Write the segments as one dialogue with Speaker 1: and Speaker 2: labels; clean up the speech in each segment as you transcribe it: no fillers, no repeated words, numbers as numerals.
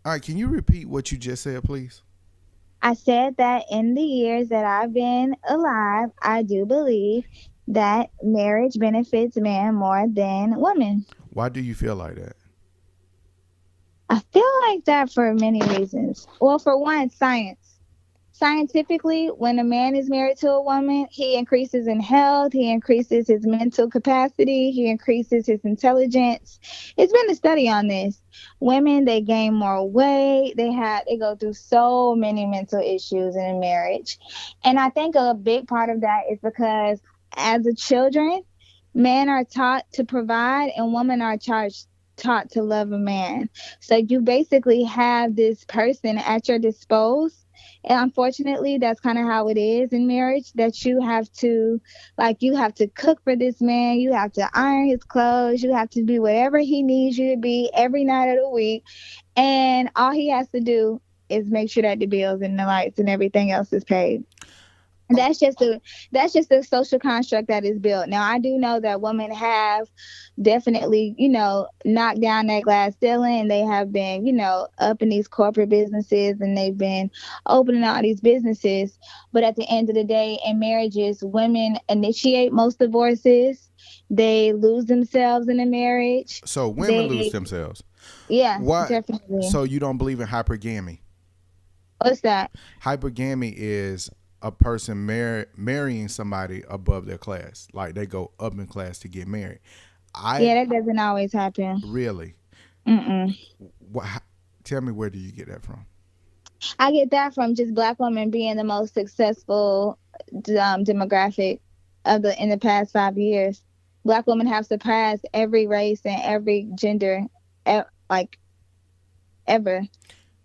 Speaker 1: All right, can you repeat what you just said, please?
Speaker 2: I said that in the years that I've been alive, I do believe that marriage benefits men more than women.
Speaker 1: Why do you feel like that?
Speaker 2: I feel like that for many reasons. Well, for one, science. Scientifically, when a man is married to a woman, he increases in health, he increases his mental capacity, he increases his intelligence. It's been a study on this. Women, they gain more weight, they go through so many mental issues in a marriage. And I think a big part of that is because as a children, men are taught to provide and women are charged taught to love a man. So you basically have this person at your disposal, and unfortunately, that's kind of how it is in marriage, that you have to, like, you have to cook for this man, you have to iron his clothes, you have to be whatever he needs you to be every night of the week. And all he has to do is make sure that the bills and the lights and everything else is paid.
Speaker 1: Oh,
Speaker 2: That's just a social construct that is built. Now I do know that women have definitely, knocked down that glass ceiling, and they have been, up in these corporate businesses, and they've been opening all these businesses. But at the end of the day, in marriages, women initiate most divorces. They lose themselves in a marriage.
Speaker 1: so women lose
Speaker 2: They
Speaker 1: themselves.
Speaker 2: Yeah,
Speaker 1: Why?
Speaker 2: definitely.
Speaker 1: So you don't believe in hypergamy?
Speaker 2: What's that?
Speaker 1: Hypergamy is a person marrying somebody above their class. Like they go up in class to get married. I
Speaker 2: Yeah, that doesn't always happen.
Speaker 1: really.
Speaker 2: Mm-mm.
Speaker 1: What, tell me, where do you get that from?
Speaker 2: I get that from just black women being the most successful demographic of the in the past 5 years. Black women have surpassed every race and every gender, like ever.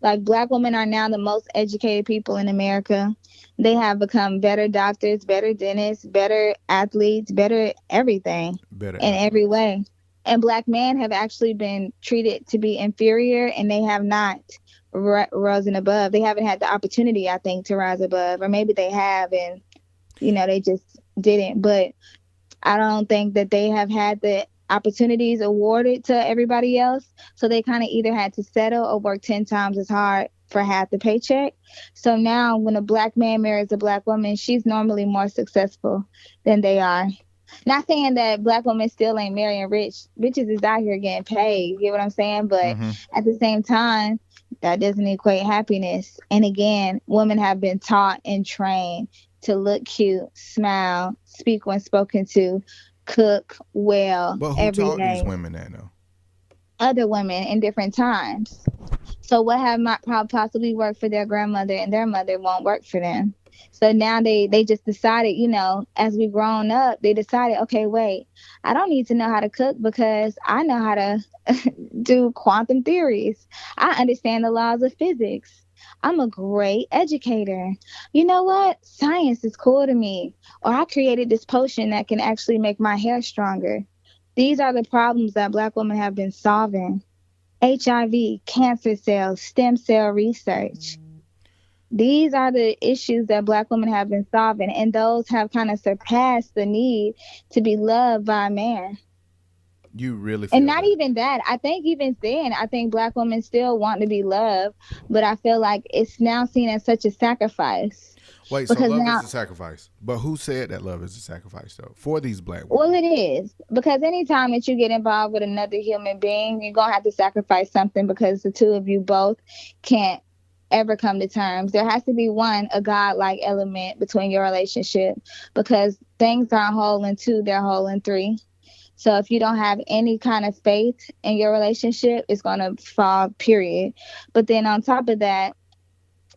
Speaker 2: Like black women are now the most educated people in America. They have become better doctors, better dentists, better athletes, better everything
Speaker 1: Better
Speaker 2: in every
Speaker 1: athletes.
Speaker 2: way. And black men have actually been treated to be inferior, and they have not risen above. They haven't had the opportunity, I think, to rise above, or maybe they have, and they just didn't. But I don't think that they have had the opportunities awarded to everybody else. So they kind of either had to settle or work 10 times as hard for half the paycheck. So now when a black man marries a black woman, she's normally more successful than they are. Not saying that black women still ain't marrying rich. Bitches is out here getting paid. You get what I'm saying? But
Speaker 1: Mm-hmm.
Speaker 2: at the same time, that doesn't equate happiness. And again, women have been taught and trained to look cute, smile, speak when spoken to, cook well
Speaker 1: But who
Speaker 2: every
Speaker 1: taught these
Speaker 2: day.
Speaker 1: women that though?
Speaker 2: Other women in different times. So what have not possibly worked for their grandmother and their mother won't work for them. So now they just decided, as we grown up, they decided, okay, wait, I don't need to know how to cook because I know how to do quantum theories. I understand the laws of physics. I'm a great educator. You know what? Science is cool to me. Or I created this potion that can actually make my hair stronger. These are the problems that black women have been solving. HIV, cancer cells, stem cell research. These are the issues that black women have been solving, and those have kind of surpassed the need to be loved by a man.
Speaker 1: You really
Speaker 2: And
Speaker 1: feel
Speaker 2: not
Speaker 1: that?
Speaker 2: even that. I think even then, I think black women still want to be loved, but I feel like it's now seen as such a sacrifice
Speaker 1: Wait, so
Speaker 2: because
Speaker 1: love is
Speaker 2: now,
Speaker 1: a sacrifice. But who said that love is a sacrifice though? For these black
Speaker 2: well,
Speaker 1: women.
Speaker 2: it is because anytime that you get involved with another human being, you're gonna have to sacrifice something because the two of you both can't ever come to terms. There has to be one, a godlike element between your relationship because things aren't whole in two, they're whole in three. So if you don't have any kind of faith in your relationship, it's gonna fall, period. But then on top of that,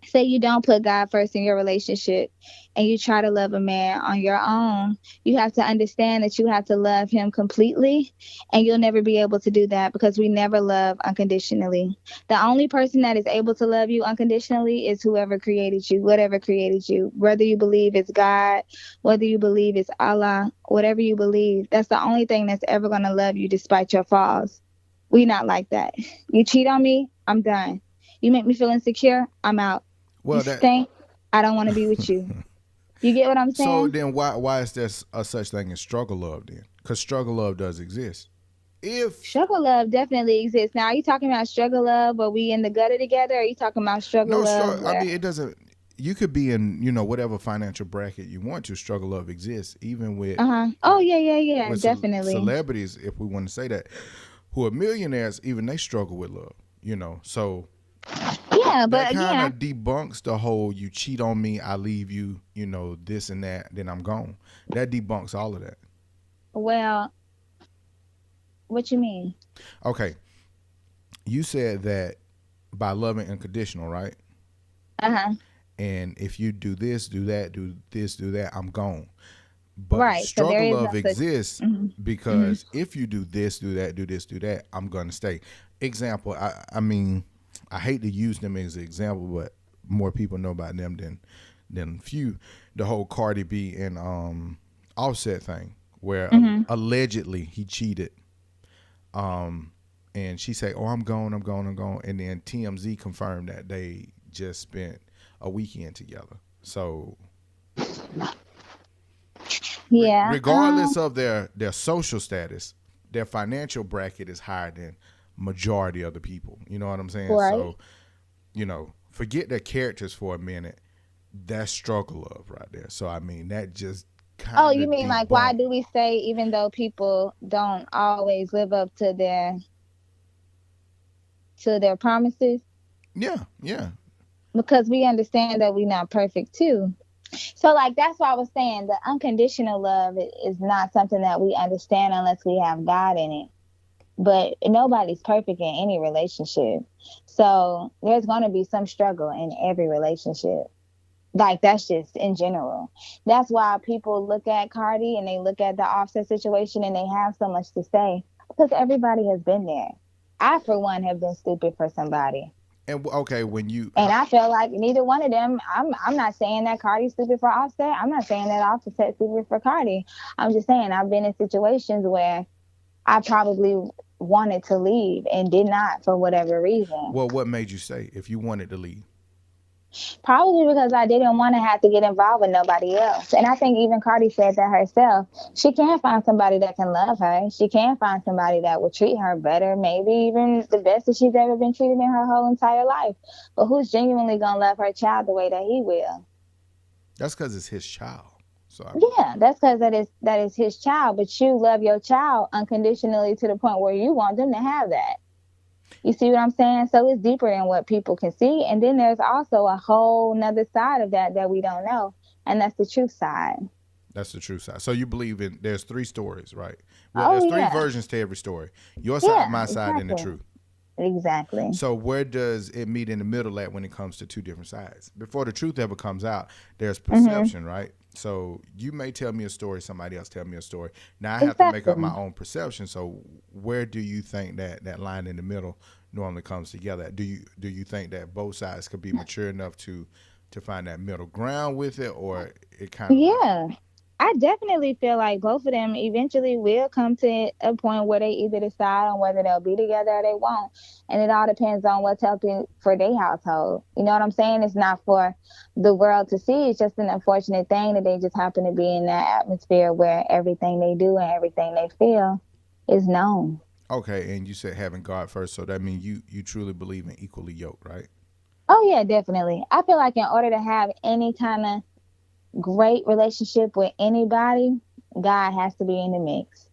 Speaker 2: say you don't put God first in your relationship and you try to love a man on your own, you have to understand that you have to love him completely, and you'll never be able to do that because we never love unconditionally. The only person that is able to love you unconditionally is whoever created you, whatever created you, whether you believe it's God, whether you believe it's Allah, whatever you believe, that's the only thing that's ever going to love you despite your flaws. We not like that. You cheat on me, I'm done. You make me feel insecure, I'm out. You
Speaker 1: Well, that.
Speaker 2: stink. I don't want to be with you. You get what I'm
Speaker 1: So
Speaker 2: saying?
Speaker 1: then, why is there a such thing as struggle love then? Because struggle love does exist. If
Speaker 2: Struggle love definitely exists. Now, are you talking about struggle love where we in the gutter together? Or are you talking about struggle
Speaker 1: no
Speaker 2: love
Speaker 1: struggle, I
Speaker 2: where?
Speaker 1: mean, it doesn't. You could be in, whatever financial bracket you want to. Struggle love exists, even with
Speaker 2: Oh yeah, yeah, yeah,
Speaker 1: with
Speaker 2: definitely.
Speaker 1: celebrities, if we want to say that, who are millionaires, even they struggle with love. So
Speaker 2: Yeah,
Speaker 1: that
Speaker 2: but
Speaker 1: kind
Speaker 2: again,
Speaker 1: of debunks the whole "you cheat on me, I leave you," this and that, then I'm gone. That debunks all of that.
Speaker 2: well, what you mean?
Speaker 1: Okay, you said that by loving unconditional, right?
Speaker 2: Uh huh.
Speaker 1: And if you do this, do that, do this, do that, I'm gone. But
Speaker 2: Right. So there
Speaker 1: struggle
Speaker 2: is
Speaker 1: love
Speaker 2: no such.
Speaker 1: exists
Speaker 2: Hmm. Hmm.
Speaker 1: because if you do this, do that, do this, do that, I'm gonna stay. Example, I mean, I hate to use them as an example, but more people know about them than few. The whole Cardi B and Offset thing, where
Speaker 2: Hmm.
Speaker 1: allegedly he cheated. Um, and she said, "Oh, I'm gone, I'm gone, I'm gone," and then TMZ confirmed that they just spent a weekend together. So
Speaker 2: Yeah.
Speaker 1: regardless of their social status, their financial bracket is higher than majority of the people. You know what I'm saying?
Speaker 2: Right.
Speaker 1: So forget their characters for a minute. That's struggle love right there. So I mean, that just
Speaker 2: Oh,
Speaker 1: kind
Speaker 2: you
Speaker 1: of
Speaker 2: mean like why
Speaker 1: debunk.
Speaker 2: do we say even though people don't always live up to their promises?
Speaker 1: Yeah, yeah,
Speaker 2: Because we understand that we're not perfect too. So like that's why I was saying the unconditional love is not something that we understand unless we have God in it. But nobody's perfect in any relationship. So there's going to be some struggle in every relationship. Like that's just in general. That's why people look at Cardi and they look at the Offset situation and they have so much to say because everybody has been there. I, for one, have been stupid for somebody.
Speaker 1: and okay, when you
Speaker 2: And I feel like neither one of them. I'm not saying that Cardi's stupid for Offset. I'm not saying that Offset's stupid for Cardi. I'm just saying I've been in situations where I probably wanted to leave and did not for whatever reason.
Speaker 1: well, what made you say if you wanted to leave?
Speaker 2: Probably because I didn't want to have to get involved with nobody else. And I think even Cardi said that herself. She can find somebody that can love her. She can find somebody that will treat her better, maybe even the best that she's ever been treated in her whole entire life. But who's genuinely gonna love her child the way that he will?
Speaker 1: That's because it's his child. So I mean,
Speaker 2: Yeah, that's because that is his child. But you love your child unconditionally to the point where you want them to have that. You see what I'm saying? So it's deeper than what people can see. And then there's also a whole nother side of that we don't know. And that's the truth side.
Speaker 1: that's the true side. So you believe in there's three stories, right? Well,
Speaker 2: Oh
Speaker 1: there's three
Speaker 2: yeah.
Speaker 1: versions to every story. Your side,
Speaker 2: Yeah,
Speaker 1: my side, and the
Speaker 2: exactly.
Speaker 1: truth.
Speaker 2: Exactly.
Speaker 1: So where does it meet in the middle at when it comes to two different sides? Before the truth ever comes out, there's
Speaker 2: Hmm.
Speaker 1: perception, right? So you may tell me a story, somebody else tell me a story. Now I have to make up my
Speaker 2: Exactly.
Speaker 1: own perception. So where do you think that line in the middle normally comes together? Do you think that both sides could be mature enough to find that middle ground with it, or it kind of like
Speaker 2: Yeah. I definitely feel like both of them eventually will come to a point where they either decide on whether they'll be together or they won't. And it all depends on what's healthy for their household. You know what I'm saying? It's not for the world to see. It's just an unfortunate thing that they just happen to be in that atmosphere where everything they do and everything they feel is known.
Speaker 1: okay? And you said having God first, so that means you truly believe in equally yoked, right?
Speaker 2: Oh, yeah, definitely. I feel like in order to have any kind of great relationship with anybody, God has to be in the mix.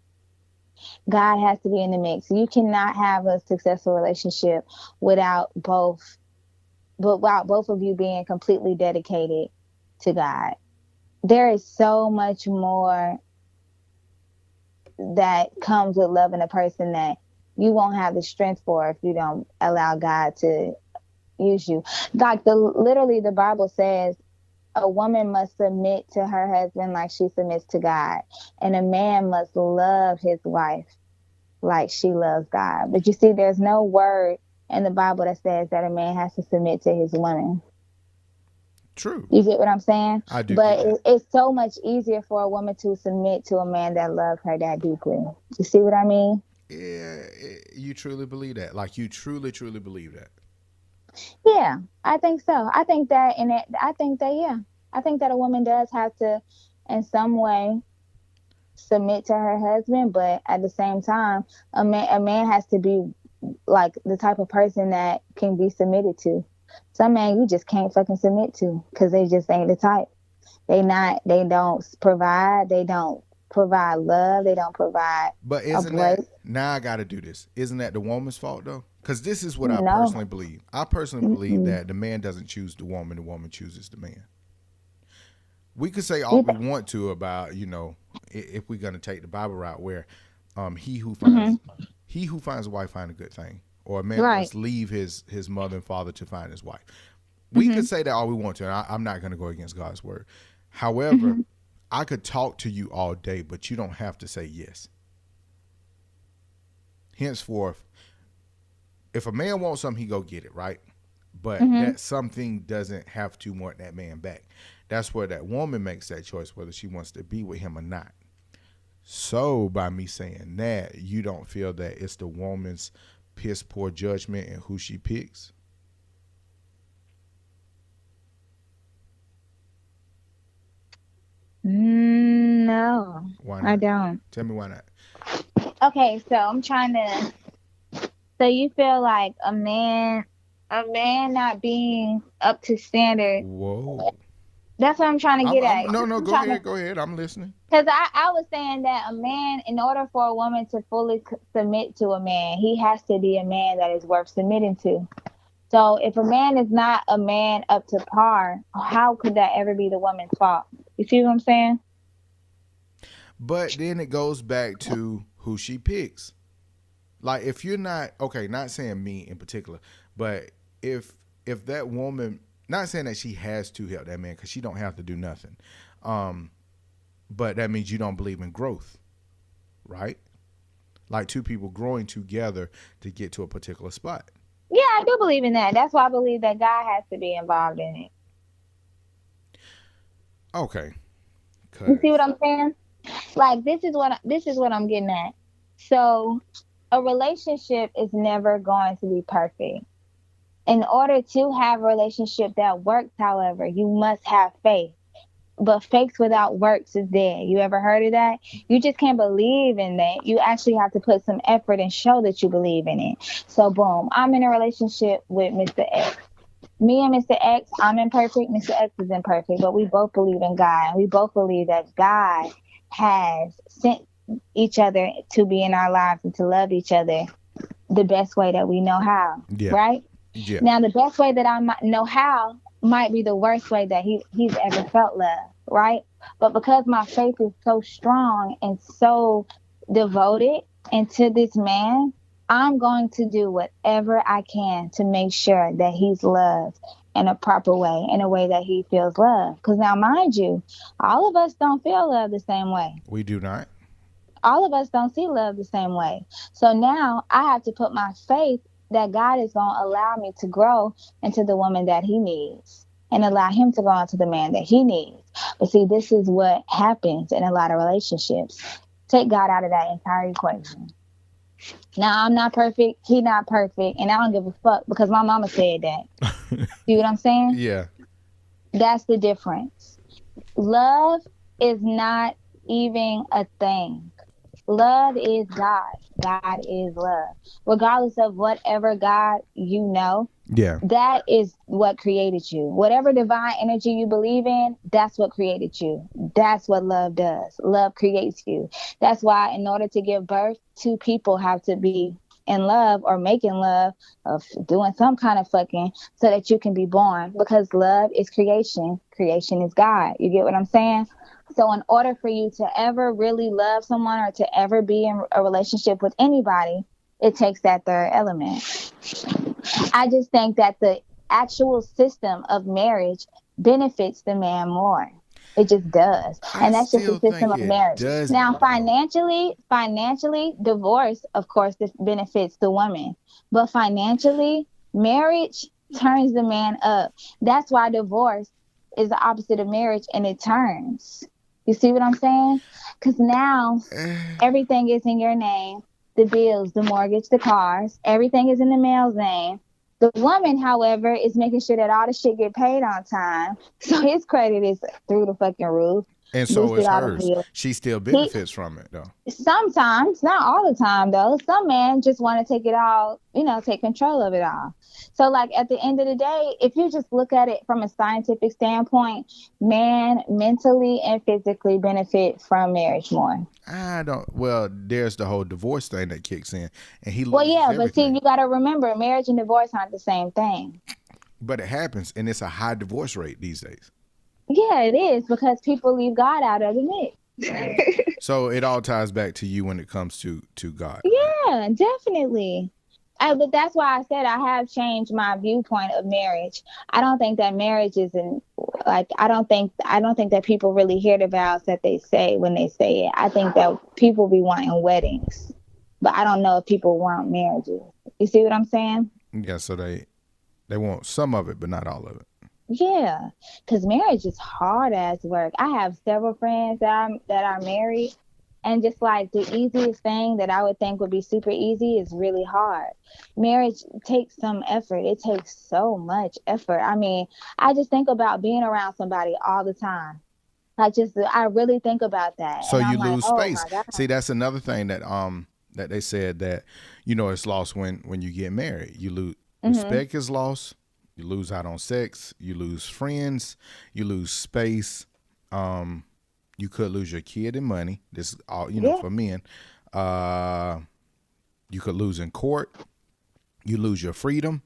Speaker 2: God has to be in the mix. You cannot have a successful relationship without both, but without both of you being completely dedicated to God. There is so much more that comes with loving a person that you won't have the strength for if you don't allow God to use you. Like literally the Bible says a woman must submit to her husband like she submits to God, and a man must love his wife like she loves God. But you see, there's no word in the Bible that says that a man has to submit to his woman.
Speaker 1: True,
Speaker 2: You get what I'm saying?
Speaker 1: I do
Speaker 2: But
Speaker 1: get that.
Speaker 2: it's so much easier for a woman to submit to a man that loves her that deeply. You see what I mean?
Speaker 1: Yeah, you truly believe that. Like you truly, truly believe that.
Speaker 2: Yeah, I think so. I think that, I think that, yeah, I think that a woman does have to, in some way, submit to her husband, but at the same time, a man has to be like the type of person that can be submitted to. Some man you just can't fucking submit to because they just ain't the type. They don't provide. They don't provide love. They don't provide
Speaker 1: But
Speaker 2: a
Speaker 1: isn't
Speaker 2: break.
Speaker 1: that now I got to do this? Isn't that the woman's fault though? Because this is what I
Speaker 2: No.
Speaker 1: personally believe. I personally believe
Speaker 2: Mm-mm.
Speaker 1: that the man doesn't choose the woman chooses the man. We could say all
Speaker 2: You
Speaker 1: we
Speaker 2: th-
Speaker 1: want to about if we're gonna take the Bible route where he who finds
Speaker 2: mhm.
Speaker 1: a wife find a good thing, or a man
Speaker 2: Right.
Speaker 1: must leave his mother and father to find his wife. We could
Speaker 2: Mhm.
Speaker 1: say that all we want to, and I'm not gonna go against God's word. However,
Speaker 2: Mhm.
Speaker 1: I could talk to you all day, but you don't have to say yes. Henceforth, if a man wants something, he go get it, right? But
Speaker 2: Mhm.
Speaker 1: that something doesn't have to want that man back. That's where that woman makes that choice whether she wants to be with him or not. So by me saying that, you don't feel that it's the woman's piss poor judgment and who she picks?
Speaker 2: No,
Speaker 1: Why
Speaker 2: I
Speaker 1: not?
Speaker 2: don't.
Speaker 1: Tell me why not.
Speaker 2: Okay, so I'm trying to. So you feel like a man not being up to standard.
Speaker 1: Whoa.
Speaker 2: That's what I'm trying to get
Speaker 1: I'm
Speaker 2: at.
Speaker 1: no no
Speaker 2: I'm
Speaker 1: go
Speaker 2: trying to,
Speaker 1: ahead, go ahead. I'm listening.
Speaker 2: because I was saying that a man, in order for a woman to fully submit to a man, he has to be a man that is worth submitting to. So if a man is not a man up to par, how could that ever be the woman's fault? You see what I'm saying?
Speaker 1: But then it goes back to who she picks. Like if you're not okay, not saying me in particular, but if that woman, not saying that she has to help that man because she don't have to do nothing, um, but that means you don't believe in growth, right? Like two people growing together to get to a particular spot.
Speaker 2: Yeah, I do believe in that. That's why I believe that God has to be involved in it.
Speaker 1: Okay,
Speaker 2: You see what
Speaker 1: cause
Speaker 2: I'm saying? Like this is what I'm getting at. So a relationship is never going to be perfect. In order to have a relationship that works, however, you must have faith. But faith without works is dead. You ever heard of that? You just can't believe in that. You actually have to put some effort and show that you believe in it. So boom, I'm in a relationship with Mr. X. Me and Mr. X, I'm imperfect, Mr. X is imperfect, but we both believe in God. We both believe that God has sent each other to be in our lives and to love each other the best way that we know how,
Speaker 1: yeah,
Speaker 2: right?
Speaker 1: yeah,
Speaker 2: Now, the best way that I might know how might be the worst way that he's ever felt love, right? But because my faith is so strong and so devoted into this man, I'm going to do whatever I can to make sure that he's loved in a proper way, in a way that he feels love. Because now, mind you, all of us don't feel love the same way.
Speaker 1: we do not.
Speaker 2: All of us don't see love the same way. So now I have to put my faith that God is going to allow me to grow into the woman that he needs and allow him to grow into the man that he needs. But see, this is what happens in a lot of relationships. Take God out of that entire equation. Now I'm not perfect, he not perfect, and I don't give a fuck because my mama said that. See what I'm saying?
Speaker 1: Yeah,
Speaker 2: That's the difference. Love is not even a thing. Love is God. God is love. Regardless of whatever God you know,
Speaker 1: yeah.
Speaker 2: that is what created you. Whatever divine energy you believe in, that's what created you. That's what love does. Love creates you. That's why, in order to give birth, two people have to be in love or making love or doing some kind of fucking so that you can be born because love is creation. Creation is God. You get what I'm saying? So, in order for you to ever really love someone or to ever be in a relationship with anybody, it takes that third element. I just think that the actual system of marriage benefits the man more. It just does.
Speaker 1: I
Speaker 2: And that's just the
Speaker 1: still
Speaker 2: system
Speaker 1: think
Speaker 2: of
Speaker 1: it
Speaker 2: marriage. Now,
Speaker 1: doesn't though.
Speaker 2: financially, divorce, of course, this benefits the woman. But financially, marriage turns the man up. That's why divorce is the opposite of marriage and it turns. You see what I'm saying? Because now everything is in your name, the bills, the mortgage, the cars, everything is in the male's name. The woman, however, is making sure that all the shit get paid on time. So his credit is through the fucking roof.
Speaker 1: And so
Speaker 2: boosted
Speaker 1: is
Speaker 2: all the
Speaker 1: hers.
Speaker 2: bills.
Speaker 1: She still
Speaker 2: He
Speaker 1: benefits from it though.
Speaker 2: sometimes, not all the time though. Some men just want to take it all, take control of it all. So like at the end of the day, if you just look at it from a scientific standpoint, man mentally and physically benefit from marriage more.
Speaker 1: I don't. Well, there's the whole divorce thing that kicks in, and he
Speaker 2: Well,
Speaker 1: loses
Speaker 2: yeah, but see,
Speaker 1: everything.
Speaker 2: you got to remember, marriage and divorce aren't the same thing.
Speaker 1: But it happens, and it's a high divorce rate these days.
Speaker 2: Yeah, it is because people leave God out of the mix.
Speaker 1: So it all ties back to you when it comes to God, right?
Speaker 2: Yeah, definitely. But that's why I said I have changed my viewpoint of marriage. I don't think that marriage isn't like I don't think that people really hear the vows that they say when they say it. I think that people be wanting weddings, but I don't know if people want marriages. You see what I'm saying?
Speaker 1: Yeah. So they want some of it, but not all of it.
Speaker 2: Yeah, because marriage is hard as work. I have several friends that are married, and just like the easiest thing that I would think would be super easy is really hard. Marriage takes some effort. It takes so much effort. I mean, I just think about being around somebody all the time. I really think about that,
Speaker 1: So
Speaker 2: and
Speaker 1: you
Speaker 2: I'm like,
Speaker 1: lose
Speaker 2: oh
Speaker 1: space.
Speaker 2: my God.
Speaker 1: See, that's another thing that they said that it's lost when you get married. You lose
Speaker 2: Hmm.
Speaker 1: respect is lost. You lose out on sex. You lose friends. You lose space. Um, you could lose your kid and money. This is all
Speaker 2: Yeah,
Speaker 1: for men. Uh, you could lose in court. You lose your freedom.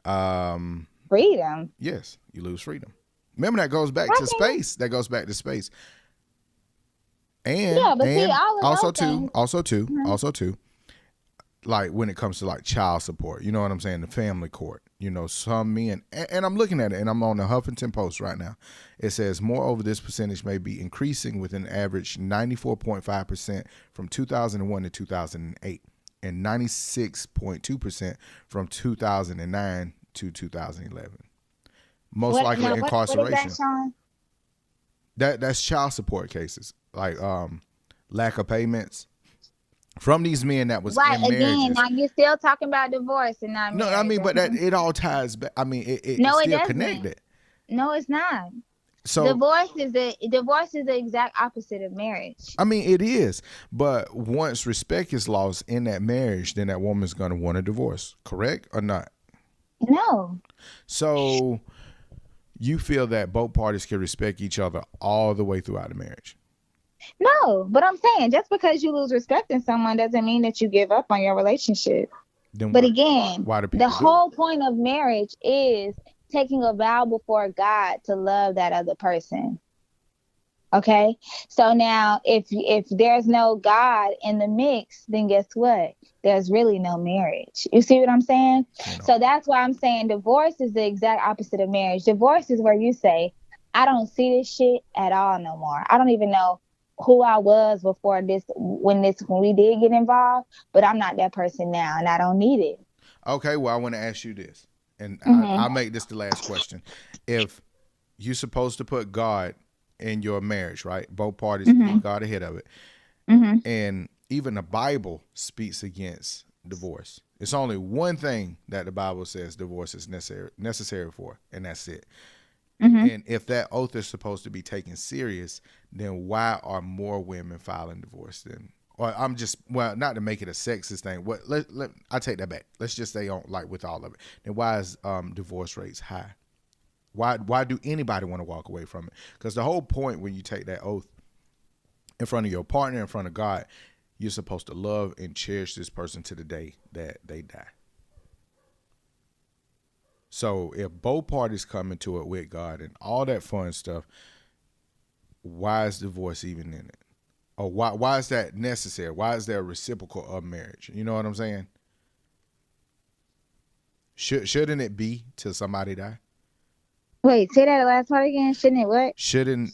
Speaker 1: Um,
Speaker 2: freedom.
Speaker 1: yes, you lose freedom. Remember that goes back
Speaker 2: I
Speaker 1: to
Speaker 2: can,
Speaker 1: space. That goes back to space. And
Speaker 2: yeah, but see,
Speaker 1: and
Speaker 2: all of
Speaker 1: also
Speaker 2: those
Speaker 1: too,
Speaker 2: things.
Speaker 1: also too,
Speaker 2: Mhm.
Speaker 1: also too, like when it comes to like child support, you know what I'm saying? The family court. Some men, and I'm looking at it, and I'm on the Huffington Post right now. It says, moreover, this percentage may be increasing with an average 94.5% from 2001 to 2008, and 96.2% from 2009 to 2011. Most
Speaker 2: What
Speaker 1: likely
Speaker 2: now? What is that,
Speaker 1: incarceration.
Speaker 2: Sean?
Speaker 1: That's child support cases, like lack of payments from these men that was
Speaker 2: Right.
Speaker 1: in
Speaker 2: Again,
Speaker 1: marriages.
Speaker 2: now you're still talking about divorce and not
Speaker 1: No, I
Speaker 2: marriage.
Speaker 1: mean, but that
Speaker 2: Okay.
Speaker 1: it all ties back. I mean, it's
Speaker 2: No, it
Speaker 1: still
Speaker 2: doesn't.
Speaker 1: connected.
Speaker 2: No, it's not.
Speaker 1: So
Speaker 2: Divorce is the exact opposite of marriage.
Speaker 1: I mean, it is. But once respect is lost in that marriage, then that woman's gonna want a divorce. Correct or not?
Speaker 2: No.
Speaker 1: So you feel that both parties can respect each other all the way throughout the marriage.
Speaker 2: No. But I'm saying just because you lose respect in someone doesn't mean that you give up on your relationship.
Speaker 1: Then
Speaker 2: But again,
Speaker 1: why do
Speaker 2: the
Speaker 1: people do it?
Speaker 2: whole point of marriage is taking a vow before God to love that other person. Okay. So now if there's no God in the mix, then guess what? There's really no marriage. You see what I'm saying?
Speaker 1: You know.
Speaker 2: So that's why I'm saying divorce is the exact opposite of marriage. Divorce is where you say, I don't see this shit at all no more. I don't even know who I was before when we did get involved, but I'm not that person now and I don't need it.
Speaker 1: Okay, well, I want to ask you this, and I'll
Speaker 2: Hmm.
Speaker 1: make this the last question. If you're supposed to put God in your marriage, right? Both parties
Speaker 2: Hmm.
Speaker 1: keep God ahead of it,
Speaker 2: Hmm.
Speaker 1: and even the Bible speaks against divorce. It's only one thing that the Bible says divorce is necessary for, and that's it.
Speaker 2: Hmm.
Speaker 1: And if that oath is supposed to be taken serious, then why are more women filing divorce than? Or I'm just not to make it a sexist thing. I take that back. Let's just say on like with all of it. Then why is divorce rates high? Why do anybody want to walk away from it? Because the whole point when you take that oath in front of your partner, in front of God, you're supposed to love and cherish this person to the day that they die. So if both parties come into it with God and all that fun stuff, why is divorce even in it? Or why is that necessary? Why is there a reciprocal of marriage? You know what I'm saying? Shouldn't it be till somebody die?
Speaker 2: Wait, say that last part again. Shouldn't it what?
Speaker 1: Shouldn't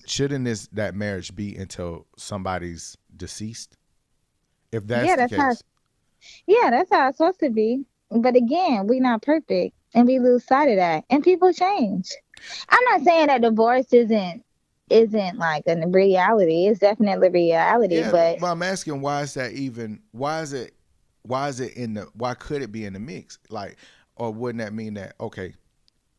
Speaker 1: that marriage be until somebody's deceased? If that's
Speaker 2: Yeah,
Speaker 1: the
Speaker 2: that's how
Speaker 1: case.
Speaker 2: Yeah, that's how it's supposed to be. But again, we're not perfect and we lose sight of that. And people change. I'm not saying that divorce isn't like a reality. It's definitely reality,
Speaker 1: Yeah,
Speaker 2: but
Speaker 1: but I'm asking why could it be in the mix? Like, or wouldn't that mean that okay,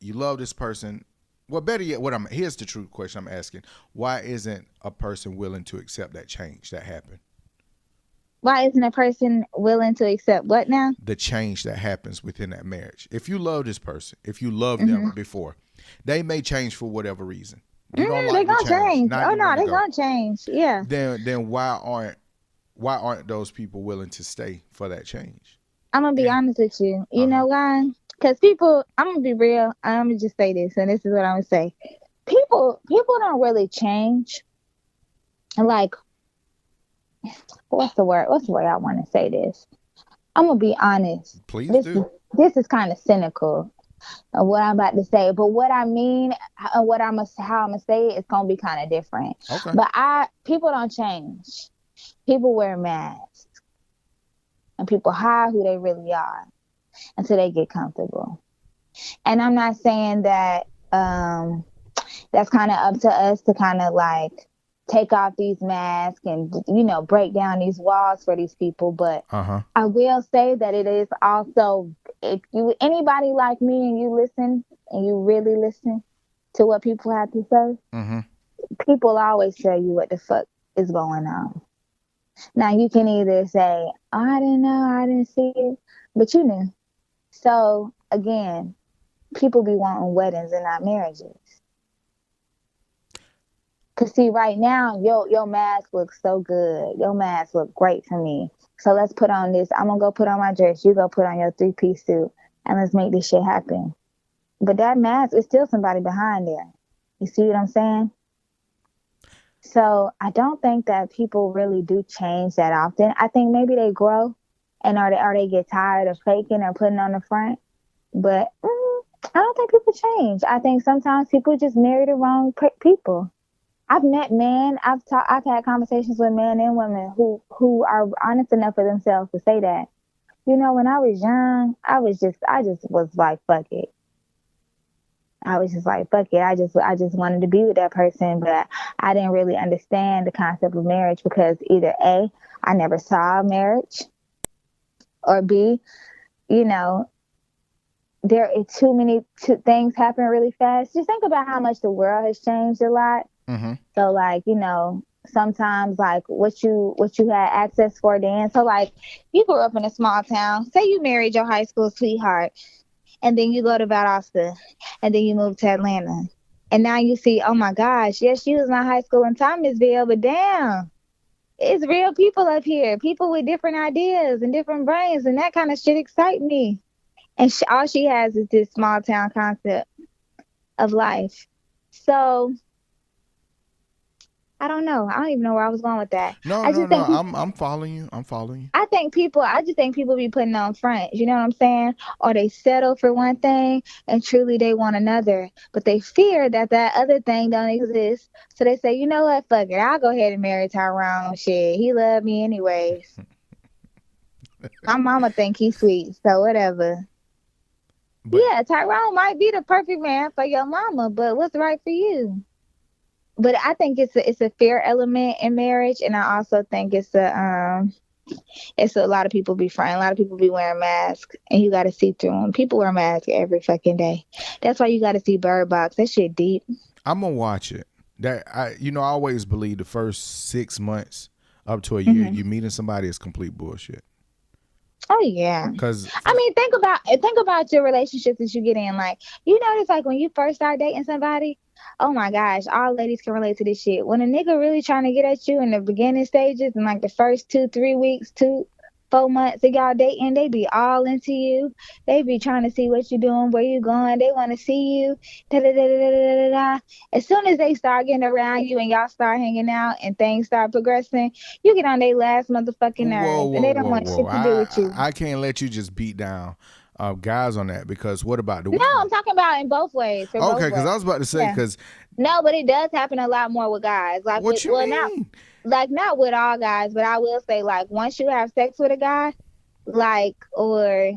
Speaker 1: you love this person, Well, better yet, here's the true question I'm asking: why isn't a person willing to accept that change that happened?
Speaker 2: Why isn't a person willing to accept what now?
Speaker 1: The change that happens within that marriage. If you love this person, if you love
Speaker 2: Mm-hmm.
Speaker 1: them before, they may change for whatever reason. You don't
Speaker 2: They
Speaker 1: like the
Speaker 2: gonna
Speaker 1: change.
Speaker 2: change.
Speaker 1: Now
Speaker 2: Oh
Speaker 1: you
Speaker 2: no,
Speaker 1: want to
Speaker 2: they
Speaker 1: go.
Speaker 2: gonna change. Yeah.
Speaker 1: Then why aren't those people willing to stay for that change?
Speaker 2: I'm gonna be
Speaker 1: And
Speaker 2: honest with you. You
Speaker 1: uh-huh.
Speaker 2: know why? Because people, I'm gonna be real. I'm gonna just say this, and this is what I'm gonna say. People don't really change. Like, what's the word? What's the way I want to say this? I'm gonna be honest.
Speaker 1: Please
Speaker 2: This
Speaker 1: do.
Speaker 2: this is kind of cynical of what I'm about to say, but what I mean, what how I'm gonna say it is gonna be kind of different.
Speaker 1: Okay.
Speaker 2: But people don't change. People wear masks, and people hide who they really are until they get comfortable. And I'm not saying that that's kind of up to us to kind of like take off these masks and break down these walls for these people, but
Speaker 1: Uh-huh.
Speaker 2: I will say that it is also, if you anybody like me and you listen and you really listen to what people have to say,
Speaker 1: Mm-hmm.
Speaker 2: people always tell you what the fuck is going on. Now you can either say, oh, I didn't know, I didn't see it, but you knew. So again, people be wanting weddings and not marriages. Cause see, right now, your mask looks so good. Your mask look great to me. So let's put on this. I'm gonna go put on my dress. You go put on your 3-piece suit, and let's make this shit happen. But that mask is still somebody behind there. You see what I'm saying? So I don't think that people really do change that often. I think maybe they grow, and or they get tired of faking or putting on the front. But I don't think people change. I think sometimes people just marry the wrong people. I've met men. I've had conversations with men and women who are honest enough for themselves to say that. When I was young, I just was like, fuck it. I was just like, fuck it. I just wanted to be with that person, but I didn't really understand the concept of marriage because either A, I never saw marriage, or B, there are too many things happen really fast. Just think about how much the world has changed a lot.
Speaker 1: Mm-hmm.
Speaker 2: So like, sometimes like what you had access for then. So like you grew up in a small town. Say you married your high school sweetheart and then you go to Valdosta and then you move to Atlanta. And now you see, oh my gosh, yes, she was my high school in Thomasville, but damn, it's real people up here. People with different ideas and different brains, and that kind of shit excite me. And all she has is this small town concept of life. So I don't know. I don't even know where I was going with that.
Speaker 1: No. I'm following you. I'm following you.
Speaker 2: I just think people be putting on front. You know what I'm saying? Or they settle for one thing and truly they want another, but they fear that other thing don't exist. So they say, you know what? Fuck it. I'll go ahead and marry Tyrone. Shit, he loved me anyways. My mama think he's sweet, so whatever. But yeah, Tyrone might be the perfect man for your mama, but what's right for you? But I think it's a fear element in marriage, and I also think it's a lot of people be frying, a lot of people be wearing masks, and you got to see through them. People wear masks every fucking day. That's why you got to see Bird Box. That shit deep.
Speaker 1: I'm gonna watch it. I always believe the first 6 months up to a year, you meeting somebody is complete bullshit.
Speaker 2: Oh yeah,
Speaker 1: because
Speaker 2: I mean, think about your relationships that you get in. Like, notice like when you first start dating somebody, oh my gosh, all ladies can relate to this shit. When a nigga really trying to get at you in the beginning stages and like the first 2-3 weeks, 4 months of y'all dating, they be all into you. They be trying to see what you doing, where you going. They want to see you. Da, da, da, da, da, da, da. As soon as they start getting around you and y'all start hanging out and things start progressing, you get on their last motherfucking nerves, and they don't want shit to do with you.
Speaker 1: I can't let you just beat down guys on that, because what about the
Speaker 2: women? No, I'm talking about in both ways.
Speaker 1: Okay, because I was about to say, because
Speaker 2: no, but it does happen a lot more with guys. Like,
Speaker 1: what you mean?
Speaker 2: Not with all guys, but I will say, like, once you have sex with a guy, like, or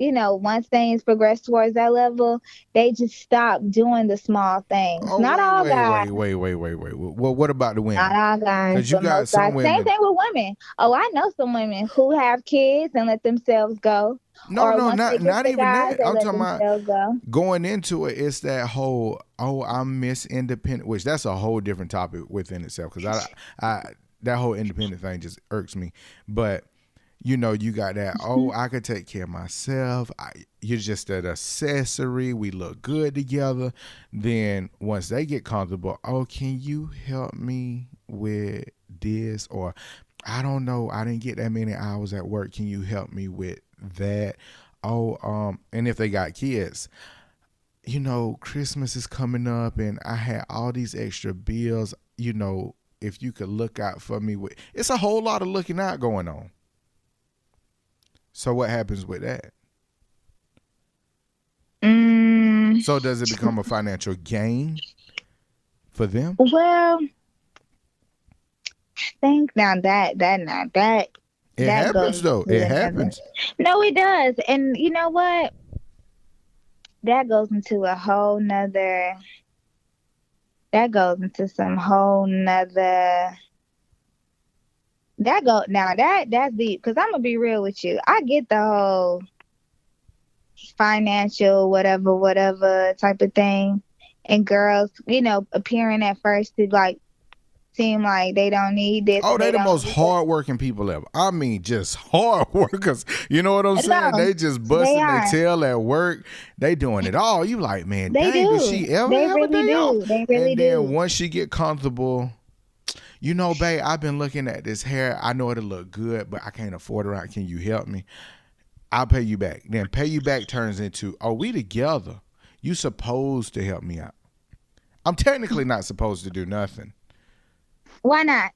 Speaker 2: once things progress towards that level, they just stop doing the small things.
Speaker 1: Oh,
Speaker 2: Not
Speaker 1: wait,
Speaker 2: all
Speaker 1: wait,
Speaker 2: guys,
Speaker 1: wait, wait, wait, wait, wait. Well, what about the
Speaker 2: not
Speaker 1: women?
Speaker 2: all guys,
Speaker 1: Because you
Speaker 2: but
Speaker 1: got
Speaker 2: most
Speaker 1: some
Speaker 2: guys. Same
Speaker 1: women.
Speaker 2: thing with women. Oh, I know some women who have kids and let themselves go,
Speaker 1: No,
Speaker 2: or
Speaker 1: no,
Speaker 2: once they get
Speaker 1: not
Speaker 2: the
Speaker 1: even
Speaker 2: guys,
Speaker 1: that.
Speaker 2: they
Speaker 1: I'm
Speaker 2: let
Speaker 1: talking about
Speaker 2: themselves go.
Speaker 1: going into it. It's that whole, oh, I'm Miss Independent, which that's a whole different topic within itself. Because I that whole independent thing just irks me. But you got that. Oh, I could take care of myself. You're just an accessory. We look good together. Then once they get comfortable, oh, can you help me with this? Or I don't know. I didn't get that many hours at work. Can you help me with that? Oh, and if they got kids, Christmas is coming up, and I had all these extra bills. If you could look out for me it's a whole lot of looking out going on. So what happens with that?
Speaker 2: Mm,
Speaker 1: So does it become a financial gain for them?
Speaker 2: well, I think now
Speaker 1: It
Speaker 2: that
Speaker 1: happens
Speaker 2: goes
Speaker 1: though.
Speaker 2: to
Speaker 1: It
Speaker 2: another.
Speaker 1: happens.
Speaker 2: No, it does, and you know what? That goes into a whole nother. That goes into some whole nother. That's deep. Cause I'm gonna be real with you. I get the whole financial whatever type of thing, and girls, appearing at first to like seem like they don't need this
Speaker 1: Oh,
Speaker 2: and
Speaker 1: they
Speaker 2: they
Speaker 1: the
Speaker 2: don't
Speaker 1: most
Speaker 2: need that.
Speaker 1: hardworking people ever. I mean, just hard workers. You know what I'm saying?
Speaker 2: No,
Speaker 1: They just
Speaker 2: they
Speaker 1: busting their
Speaker 2: are.
Speaker 1: tail at work. They doing it all. You like, man,
Speaker 2: They
Speaker 1: dang, did
Speaker 2: do.
Speaker 1: she ever
Speaker 2: They
Speaker 1: have a
Speaker 2: really
Speaker 1: day off?
Speaker 2: do. They really
Speaker 1: And then
Speaker 2: do.
Speaker 1: once she get comfortable, babe, I've been looking at this hair. I know it'll look good, but I can't afford it right. Can you help me? I'll pay you back. Then pay you back turns into, oh, we together. You supposed to help me out. I'm technically not supposed to do nothing.
Speaker 2: Why not?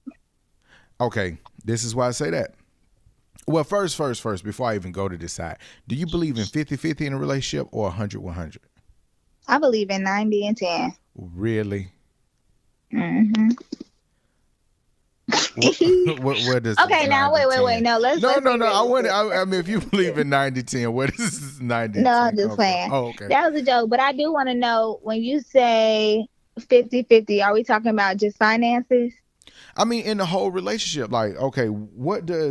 Speaker 1: Okay, this is why I say that. Well, first, before I even go to this side, do you believe in 50-50 in a relationship or 100-100?
Speaker 2: I believe in 90 and 10.
Speaker 1: Really?
Speaker 2: Hmm.
Speaker 1: What does this
Speaker 2: Okay, now wait,
Speaker 1: 90-10?
Speaker 2: no,
Speaker 1: No,
Speaker 2: let's
Speaker 1: no,
Speaker 2: be
Speaker 1: no. I want.
Speaker 2: realistic.
Speaker 1: I mean, if you believe in 90-10, where does this
Speaker 2: No, I'm
Speaker 1: 90-10
Speaker 2: just
Speaker 1: come from?
Speaker 2: playing.
Speaker 1: Oh, okay.
Speaker 2: That was a joke, but I do want to know, when you say 50-50, are we talking about just finances?
Speaker 1: I mean, in the whole relationship, like, okay, what do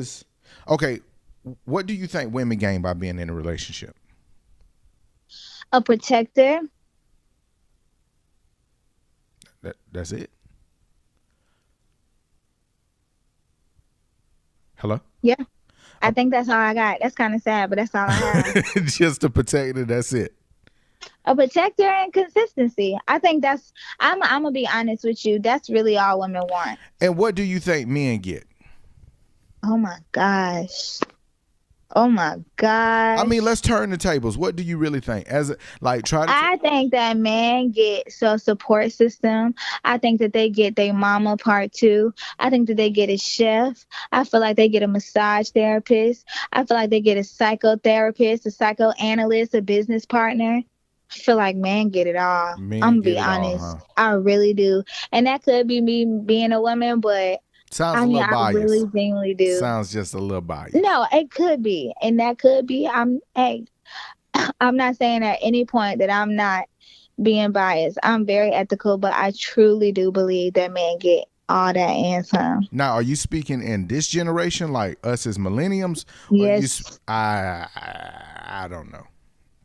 Speaker 1: you think women gain by being in a relationship?
Speaker 2: A protector.
Speaker 1: That's it. Hello?
Speaker 2: Yeah, I think that's all I got. That's kind of sad, but that's all I have.
Speaker 1: Just a protector. That's it.
Speaker 2: A protector and consistency. I think I'm gonna be honest with you. That's really all women want.
Speaker 1: And what do you think men get?
Speaker 2: Oh my gosh. Oh my
Speaker 1: I mean,
Speaker 2: gosh.
Speaker 1: let's turn the tables. What do you really think?
Speaker 2: I think that men get a support system. I think that they get their mama part two. I think that they get a chef. I feel like they get a massage therapist. I feel like they get a psychotherapist, a psychoanalyst, a business partner. I feel like men get it all.
Speaker 1: Men
Speaker 2: I'm gonna
Speaker 1: get
Speaker 2: be
Speaker 1: it all,
Speaker 2: honest.
Speaker 1: huh?
Speaker 2: I really do. And that could be me being a woman, but
Speaker 1: Sounds
Speaker 2: I
Speaker 1: a
Speaker 2: mean,
Speaker 1: little
Speaker 2: I really
Speaker 1: biased.
Speaker 2: genuinely do.
Speaker 1: Sounds just a little biased.
Speaker 2: No, it could be. And that could be. I'm not saying at any point that I'm not being biased. I'm very ethical, but I truly do believe that men get all that and some.
Speaker 1: Now, are you speaking in this generation, like us as millenniums, or
Speaker 2: Yes.
Speaker 1: I don't know,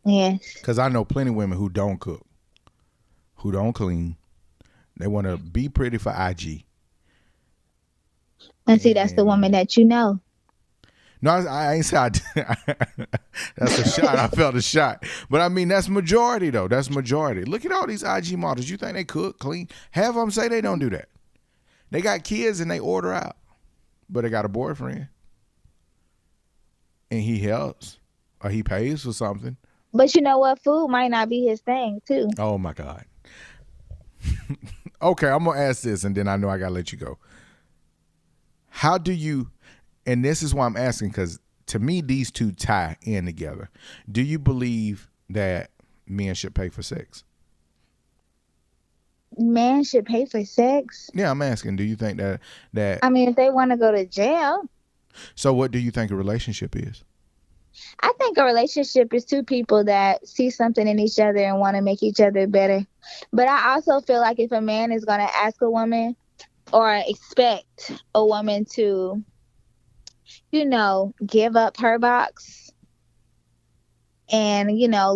Speaker 2: Yes.
Speaker 1: because I know plenty of women who don't cook, who don't clean. They want to be pretty for IG.
Speaker 2: And see, that's the woman that you know.
Speaker 1: No, I ain't say that's a shot. I felt a shot. But I mean, that's majority, though. That's majority. Look at all these IG models. You think they cook, clean? Half of them say they don't do that. They got kids and they order out. But they got a boyfriend. And he helps. Or he pays for something.
Speaker 2: But you know what? Food might not be his thing, too.
Speaker 1: Oh, my God. Okay, I'm going to ask this, and then I know I got to let you go. How do you... And this is why I'm asking, because to me, these two tie in together. Do you believe that men should pay for sex?
Speaker 2: Men should pay for sex?
Speaker 1: Yeah, I'm asking. Do you think that?
Speaker 2: I mean, if they want to go to jail.
Speaker 1: So what do you think a relationship is?
Speaker 2: I think a relationship is two people that see something in each other and want to make each other better. But I also feel like if a man is going to ask a woman or expect a woman to, give up her box and,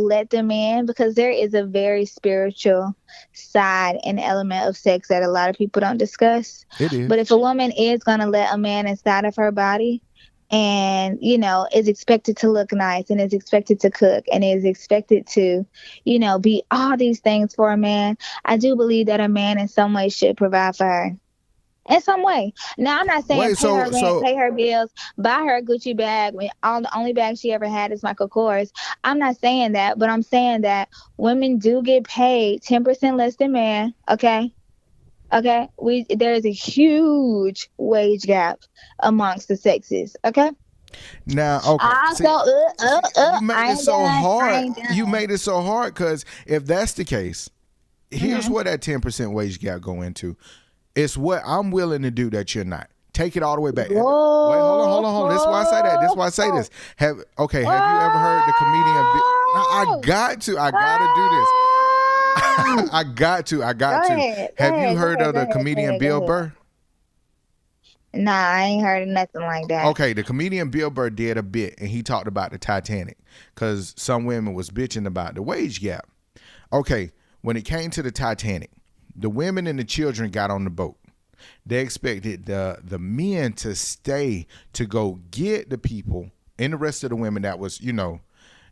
Speaker 2: let them in, because there is a very spiritual side and element of sex that a lot of people don't discuss.
Speaker 1: It is.
Speaker 2: But if a woman is going to let a man inside of her body and, is expected to look nice and is expected to cook and is expected to, be all these things for a man, I do believe that a man in some way should provide for her. In some way. Now, I'm not saying
Speaker 1: Wait,
Speaker 2: pay her rent,
Speaker 1: so
Speaker 2: pay her bills, buy her a Gucci bag when all the only bag she ever had is Michael Kors. I'm not saying that, but I'm saying that women do get paid 10% less than men. Okay, okay. There is a huge wage gap amongst the sexes. Okay.
Speaker 1: now, okay.
Speaker 2: Also,
Speaker 1: You made
Speaker 2: I
Speaker 1: it
Speaker 2: ain't
Speaker 1: so
Speaker 2: done. I
Speaker 1: hard.
Speaker 2: ain't done.
Speaker 1: You made it so hard because if that's the case, here's
Speaker 2: Mm-hmm.
Speaker 1: where that 10% wage gap go into. It's what I'm willing to do that you're not. Take it all the way back. Wait, hold on. This is why I say that. This is why I say this. Have you ever heard the comedian? I got to do this. I got to.
Speaker 2: Go ahead.
Speaker 1: Have you heard of the comedian Bill Burr?
Speaker 2: Nah, I ain't heard of nothing like that.
Speaker 1: Okay, the comedian Bill Burr did a bit, and he talked about the Titanic because some women was bitching about the wage gap. Okay, when it came to the Titanic, the women and the children got on the boat. They expected the men to stay to go get the people and the rest of the women that was,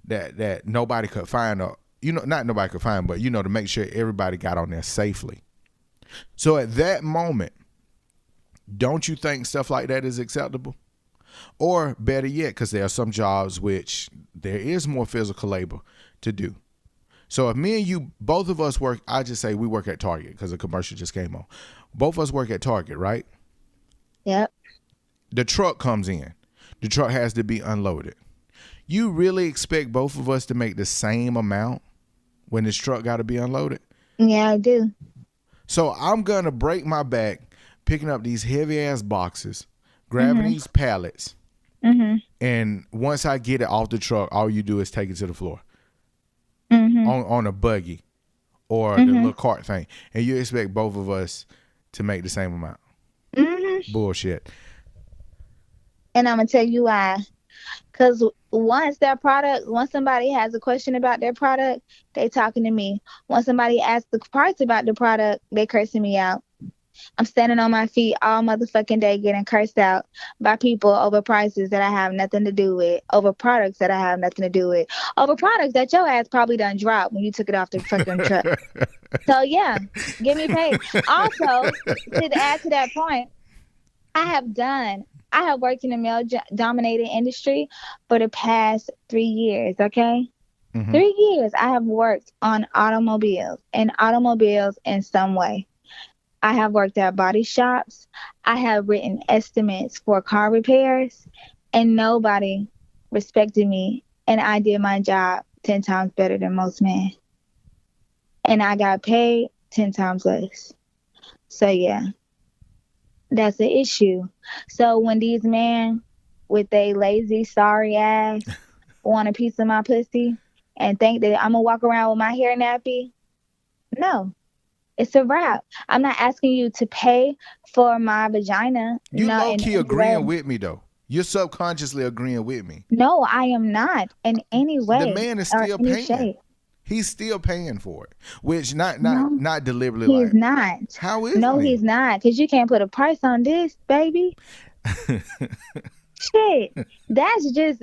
Speaker 1: that nobody could find, or, not nobody could find, but, to make sure everybody got on there safely. So at that moment, don't you think stuff like that is acceptable? Or better yet, because there are some jobs which there is more physical labor to do. So if me and you, both of us work, I just say we work at Target because the commercial just came on. Both of us work at Target, right?
Speaker 2: Yep.
Speaker 1: The truck comes in. The truck has to be unloaded. You really expect both of us to make the same amount when this truck got to be unloaded?
Speaker 2: Yeah, I do.
Speaker 1: So I'm going to break my back picking up these heavy ass boxes, grabbing these pallets.
Speaker 2: Mm-hmm.
Speaker 1: And once I get it off the truck, all you do is take it to the floor.
Speaker 2: Mm-hmm.
Speaker 1: On a buggy or the little cart thing, and you expect both of us to make the same amount.
Speaker 2: Mm-hmm.
Speaker 1: Bullshit.
Speaker 2: And I'm gonna tell you why. Because once somebody has a question about their product, they talking to me. Once somebody asks the price about the product, they cursing me out. I'm standing on my feet all motherfucking day getting cursed out by people over prices that I have nothing to do with, over products that I have nothing to do with, over products that your ass probably done dropped when you took it off the fucking truck. So yeah, give me paid. Also, to add to that point, I have worked in a male-dominated industry for the past 3 years, okay? 3 years I have worked on automobiles in some way. I have worked at body shops. I have written estimates for car repairs, and nobody respected me. And I did my job 10 times better than most men. And I got paid 10 times less. So yeah, that's the issue. So when these men with a lazy, sorry ass want a piece of my pussy and think that I'm gonna walk around with my hair nappy, no. It's a wrap. I'm not asking you to pay for my vagina.
Speaker 1: You low-key agreeing with me, though. You're subconsciously agreeing with me.
Speaker 2: No, I am not in any way.
Speaker 1: The man is still paying.
Speaker 2: Shape.
Speaker 1: He's still paying for it, which not deliberately.
Speaker 2: He's not.
Speaker 1: How is
Speaker 2: No,
Speaker 1: he?
Speaker 2: He's not. Because you can't put a price on this, baby. Shit. This is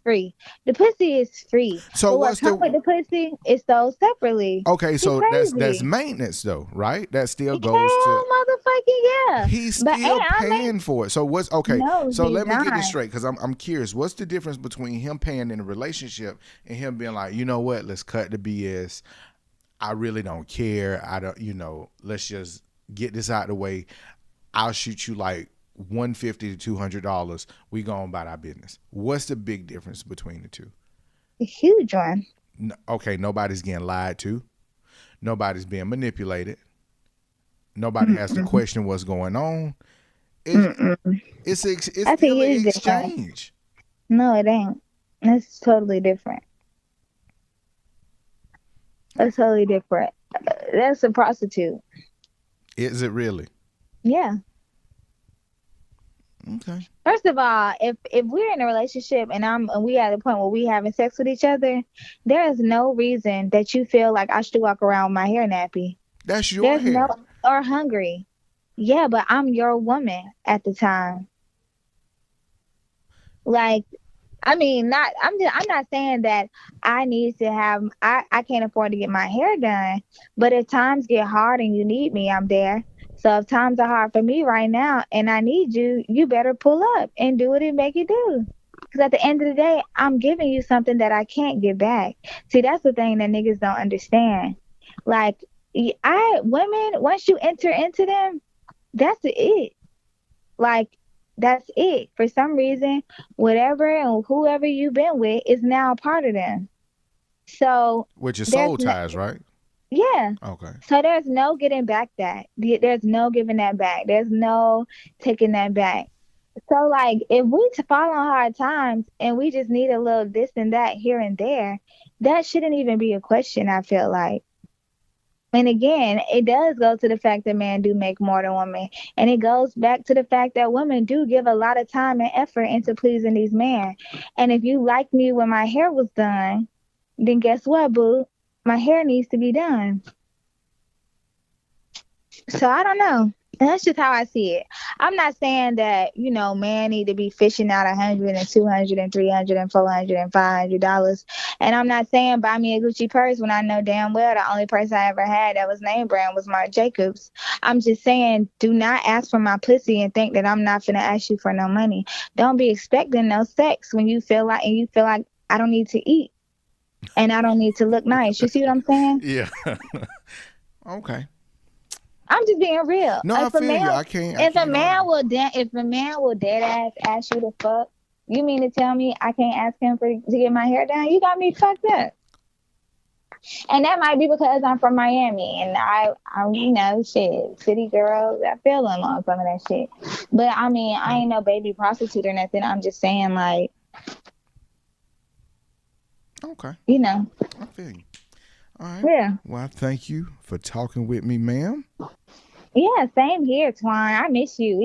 Speaker 2: free. The pussy is free.
Speaker 1: So what's
Speaker 2: with the pussy is sold separately.
Speaker 1: Okay, so that's maintenance though, right? That still goes to
Speaker 2: motherfucking yeah.
Speaker 1: He's still paying for it. So what's okay?
Speaker 2: No,
Speaker 1: so let me get this straight because I'm curious. What's the difference between him paying in a relationship and him being like, you know what? Let's cut the BS. I really don't care. I don't. Let's just get this out of the way. I'll shoot you like $150 to $200. We go on about our business. What's the big difference between the two?
Speaker 2: A huge one.
Speaker 1: Okay, nobody's getting lied to. Nobody's being manipulated. Nobody has to question what's going on. It's still an exchange.
Speaker 2: No, it ain't. It's totally different. That's totally different. That's a prostitute.
Speaker 1: Is it really?
Speaker 2: Yeah.
Speaker 1: Okay.
Speaker 2: First of all, if we're in a relationship and we at the point where we having sex with each other, there is no reason that you feel like I should walk around with my hair nappy.
Speaker 1: That's your
Speaker 2: There's no
Speaker 1: hair.
Speaker 2: or hungry. Yeah, but I'm your woman at the time. Like, I mean, I'm not saying that I need to have I can't afford to get my hair done, but if times get hard and you need me, I'm there. So if times are hard for me right now and I need you, you better pull up and do what it make you do. Because at the end of the day, I'm giving you something that I can't get back. See, that's the thing that niggas don't understand. Like, women, once you enter into them, that's it. Like, that's it. For some reason, whatever and whoever you've been with is now a part of them. So
Speaker 1: With your
Speaker 2: there's
Speaker 1: soul
Speaker 2: no,
Speaker 1: ties, right?
Speaker 2: yeah.
Speaker 1: Okay.
Speaker 2: So there's no getting back that. There's no giving that back. There's no taking that back. So like if we fall on hard times and we just need a little this and that here and there, that shouldn't even be a question, I feel like. And again, it does go to the fact that men do make more than women. And it goes back to the fact that women do give a lot of time and effort into pleasing these men. And if you like me when my hair was done, then guess what, boo? My hair needs to be done. So I don't know. And that's just how I see it. I'm not saying that, man need to be fishing out 100 and 200 and 300 and 400 and $500. And I'm not saying buy me a Gucci purse when I know damn well the only purse I ever had that was name brand was Marc Jacobs. I'm just saying do not ask for my pussy and think that I'm not finna ask you for no money. Don't be expecting no sex when you feel like I don't need to eat and I don't need to look nice. You see what I'm saying?
Speaker 1: Yeah. Okay.
Speaker 2: I'm just being real.
Speaker 1: No, I feel you. I can't. I
Speaker 2: If a
Speaker 1: can't
Speaker 2: man
Speaker 1: argue.
Speaker 2: will dead ass ask you to fuck, you mean to tell me I can't ask him to get my hair done? You got me fucked up. And that might be because I'm from Miami and shit, city girls. I feel them on some of that shit. But I mean, I ain't no baby prostitute or nothing. I'm just saying, like,
Speaker 1: Okay. I feel you. All right.
Speaker 2: Yeah.
Speaker 1: Well, I thank you for talking with me, ma'am.
Speaker 2: Yeah, same here, Twine. I miss you.